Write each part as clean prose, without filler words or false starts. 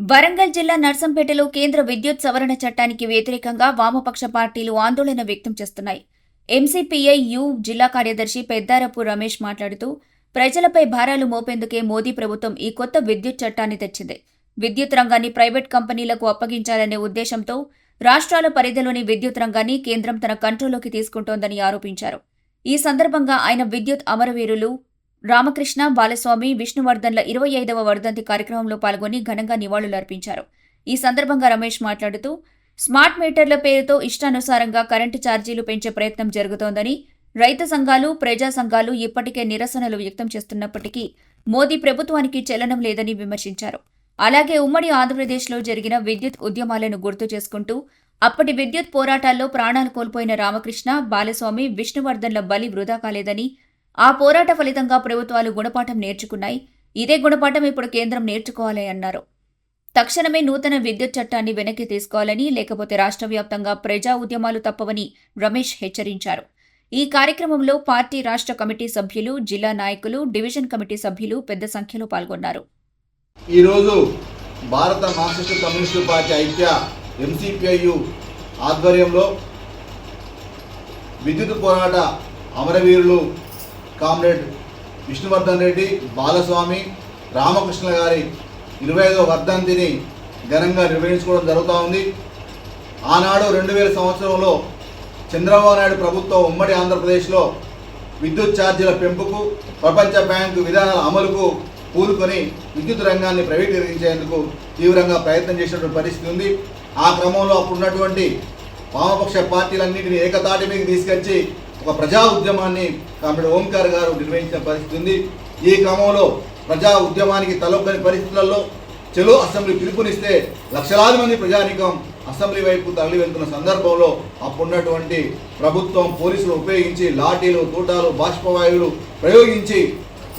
వరంగల్ జిల్లా నర్సంపేటలో కేంద్ర విద్యుత్ సవరణ చట్టానికి వ్యతిరేకంగా వామపక్ష పార్టీలు ఆందోళన వ్యక్తం చేస్తున్నాయి. ఎంసీపీఐ-యు జిల్లా కార్యదర్శి పెద్దారపు రమేష్ మాట్లాడుతూ, ప్రజలపై భారాలు మోపేందుకే మోదీ ప్రభుత్వం ఈ కొత్త విద్యుత్ చట్టాన్ని తెచ్చింది. విద్యుత్ రంగాన్ని ప్రైవేట్ కంపెనీలకు అప్పగించాలనే ఉద్దేశంతో రాష్ట్రాల పరిధిలోని విద్యుత్ రంగాన్ని కేంద్రం తన కంట్రోల్లోకి తీసుకుంటోందని ఆరోపించారు. ఈ సందర్భంగా ఆయన విద్యుత్ అమరవీరులు రామకృష్ణ, బాలస్వామి, విష్ణువర్ధన్ల 25వ వర్ధంతి కార్యక్రమంలో పాల్గొని ఘనంగా నివాళులర్పించారు. ఈ సందర్భంగా రమేష్ మాట్లాడుతూ, స్మార్ట్ మీటర్ల పేరుతో ఇష్టానుసారంగా కరెంటు ఛార్జీలు పెంచే ప్రయత్నం జరుగుతోందని, రైతు సంఘాలు, ప్రజా సంఘాలు ఇప్పటికే నిరసనలు వ్యక్తం చేస్తున్నప్పటికీ మోదీ ప్రభుత్వానికి చెల్లడం లేదని విమర్శించారు. అలాగే ఉమ్మడి ఆంధ్రప్రదేశ్లో జరిగిన విద్యుత్ ఉద్యమాలను గుర్తు చేసుకుంటూ, అప్పటి విద్యుత్ పోరాటాల్లో ప్రాణాలు కోల్పోయిన రామకృష్ణ, బాలస్వామి, విష్ణువర్ధన్ల బలి వృధా కాలేదని, ఆ పోరాట ఫలితంగా ప్రభుత్వాలు గుణపాఠం నేర్చుకున్నాయి. ఇదే గుణపాఠం ఇప్పుడు కేంద్రం నేర్చుకోవాలి అన్నారు. తక్షణమే నూతన విద్యుత్ చట్టాన్ని వెనక్కి తీసుకోవాలని, లేకపోతే రాష్ట్ర వ్యాప్తంగా ప్రజా ఉద్యమాలు తప్పవని రమేష్ హెచ్చరించారు. ఈ కార్యక్రమంలో పార్టీ రాష్ట్ర కమిటీ సభ్యులు, జిల్లా నాయకులు, డివిజన్ కమిటీ సభ్యులు పెద్ద సంఖ్యలో పాల్గొన్నారు. ఈరోజు భారత మార్క్సిస్టు కమ్యూనిస్టు పార్టీ ఐక్య ఎంసీపీఐ ఆధ్వర్యంలో విద్యుత్ పోరాట అమరవీరులు కామ్రేడ్ విష్ణువర్ధన్ రెడ్డి, బాలస్వామి, రామకృష్ణ గారి 25వ వర్ధంతిని ఘనంగా నిర్వహించుకోవడం జరుగుతూ ఉంది. ఆనాడు 2000 సంవత్సరంలో చంద్రబాబు నాయుడు ప్రభుత్వం ఉమ్మడి ఆంధ్రప్రదేశ్లో విద్యుత్ ఛార్జీల పెంపుకు, ప్రపంచ బ్యాంకు విధానాల అమలుకు పూనుకొని విద్యుత్ రంగాన్ని ప్రైవేటీకరించేందుకు తీవ్రంగా ప్రయత్నం చేసినటువంటి పరిస్థితి ఉంది. ఆ క్రమంలో అప్పుడున్నటువంటి వామపక్ష పార్టీలన్నింటినీ ఏకతాటి మీద తీసుకొచ్చి ఒక ప్రజా ఉద్యమాన్ని కామ్రేడ్ ఓంకార్ గారు నిర్వహించిన పరిస్థితి ఉంది. ఈ క్రమంలో ప్రజా ఉద్యమానికి తలొక్కని పరిస్థితులలో చెలో అసెంబ్లీ పిలుపునిస్తే లక్షలాది మంది ప్రజానీకం అసెంబ్లీ వైపు తరలి వెళ్తున్న సందర్భంలో అప్పుడున్నటువంటి ప్రభుత్వం పోలీసులు ఉపయోగించి లాఠీలు, తూటాలు, బాష్పవాయువులు ప్రయోగించి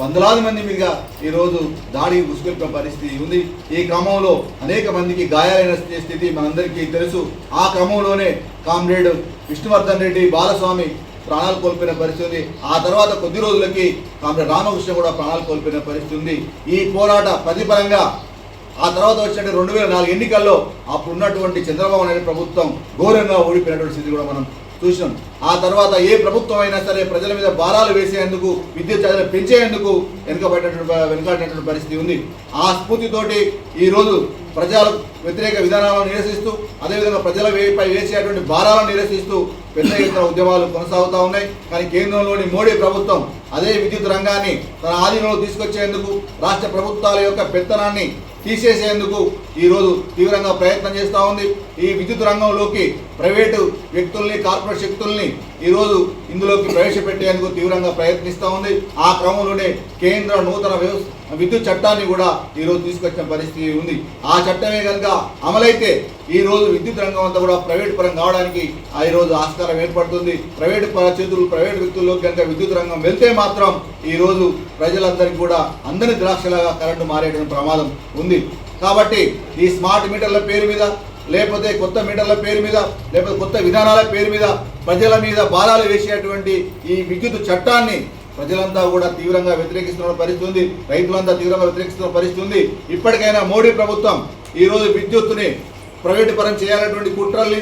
వందలాది మంది మీదుగా ఈరోజు దాడికి ఉసుకొల్పిన పరిస్థితి ఉంది. ఈ క్రమంలో అనేక మందికి గాయాలైన స్థితి మనందరికీ తెలుసు. ఆ క్రమంలోనే కామ్రేడ్ విష్ణువర్ధన్ రెడ్డి, బాలస్వామి ప్రాణాలు కోల్పోయిన పరిస్థితి ఉంది. ఆ తర్వాత కొద్ది రోజులకి కామ్రేడ్ రామకృష్ణ కూడా ప్రాణాలు కోల్పోయిన పరిస్థితి ఉంది. ఈ పోరాట ప్రతిఫలంగా ఆ తర్వాత వచ్చినట్టు 2004 ఎన్నికల్లో అప్పుడున్నటువంటి చంద్రబాబు నాయుడు ప్రభుత్వం ఘోరంగా ఓడిపోయినటువంటి స్థితి కూడా మనం చూసినాం. ఆ తర్వాత ఏ ప్రభుత్వం అయినా సరే ప్రజల మీద భారాలు వేసేందుకు, విద్యుత్ ఛార్జీలు పెంచేందుకు వెనుకాడినటువంటి పరిస్థితి ఉంది. ఆ స్ఫూర్తితోటి ఈరోజు ప్రజల వ్యతిరేక విధానాలను నిరసిస్తూ, అదేవిధంగా ప్రజలపై వేసేటువంటి భారాలను నిరసిస్తూ పెద్ద ఎత్తున ఉద్యమాలు కొనసాగుతూ ఉన్నాయి. కానీ కేంద్రంలోని మోడీ ప్రభుత్వం అదే విద్యుత్ రంగాన్ని తన ఆధీనంలో తీసుకొచ్చేందుకు, రాష్ట్ర ప్రభుత్వాల యొక్క పెత్తనాన్ని తీసేసేందుకు ఈరోజు తీవ్రంగా ప్రయత్నం చేస్తూ ఉంది. ఈ విద్యుత్ రంగంలోకి ప్రైవేటు వ్యక్తుల్ని, కార్పొరేట్ శక్తుల్ని ఈరోజు ఇందులోకి ప్రవేశపెట్టేందుకు తీవ్రంగా ప్రయత్నిస్తూ ఉంది. ఆ క్రమంలోనే కేంద్ర నూతన విద్యుత్ చట్టాన్ని కూడా ఈరోజు తీసుకొచ్చిన పరిస్థితి ఉంది. ఆ చట్టమే కనుక అమలైతే ఈరోజు విద్యుత్ రంగం అంతా కూడా ప్రైవేట్ పరం కావడానికి ఈరోజు ఆస్కారం ఏర్పడుతుంది. ప్రైవేట్ వ్యక్తుల్లోకి కనుక విద్యుత్ రంగం వెళ్తే మాత్రం ఈరోజు ప్రజలందరికీ కూడా అందరి ద్రాక్షలాగా కరెంటు మారేటువంటి ప్రమాదం ఉంది. కాబట్టి ఈ స్మార్ట్ మీటర్ల పేరు మీద, లేకపోతే కొత్త మీటర్ల పేరు మీద, లేకపోతే కొత్త విధానాల పేరు మీద ప్రజల మీద భారాలు వేసేటువంటి ఈ విద్యుత్ చట్టాన్ని ప్రజలంతా కూడా తీవ్రంగా వ్యతిరేకిస్తున్న పరిస్థితి ఉంది. రైతులంతా తీవ్రంగా వ్యతిరేకిస్తున్న పరిస్థితి ఉంది. ఇప్పటికైనా మోడీ ప్రభుత్వం ఈరోజు విద్యుత్తుని ప్రైవేటు పరం చేయాలనేటువంటి కుట్రల్ని,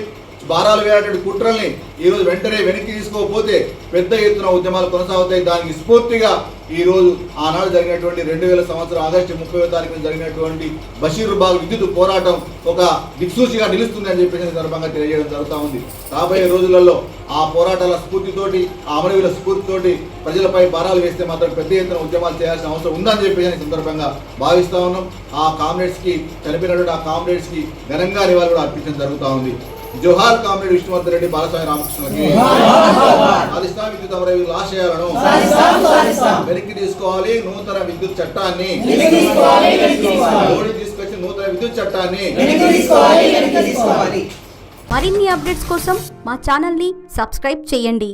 భారాలు వేయాలనేటువంటి కుట్రల్ని ఈరోజు వెంటనే వెనక్కి తీసుకోకపోతే పెద్ద ఎత్తున ఉద్యమాలు కొనసాగుతాయి. దానికి స్ఫూర్తిగా ఈరోజు ఆనాడు జరిగినటువంటి 2000 సంవత్సరం ఆగస్టు 30వ తారీఖున జరిగినటువంటి బషీర్బాగ్ విద్యుత్ పోరాటం ఒక దిక్సూచిగా నిలుస్తుంది అని చెప్పేసి సందర్భంగా తెలియజేయడం జరుగుతూ ఉంది. రాబోయే రోజులలో ఆ పోరాటాల స్ఫూర్తితోటి, ఆ అమరవీరుల స్ఫూర్తితోటి ప్రజలపై భారాలు వేస్తే మాత్రం పెద్ద ఎత్తున ఉద్యమాలు చేయాల్సిన అవసరం ఉందని చెప్పేసి సందర్భంగా భావిస్తూ ఉన్నాం. ఆ కామ్రేడ్స్కి, చనిపోయినటువంటి ఆ కామ్రేడ్స్కి ఘనంగా నివాళులు కూడా అర్పించడం జరుగుతూ ఉంది. జోహార్ కామ్రేడ్ విష్ణువర్ధన్ రెడ్డి, బాలస్వామి, రామకృష్ణకి సాధిస్తాం విద్యుత్ అమరవీరుల ఆశయాలను వెనక్కి తీసుకోవాలి. నూతన విద్యుత్ చట్టాన్ని మోడీ తీసుకొచ్చి నూతన విద్యుత్ చట్టాన్ని మరిన్ని అప్డేట్స్ కోసం మా ఛానల్ ని సబ్స్క్రైబ్ చేయండి.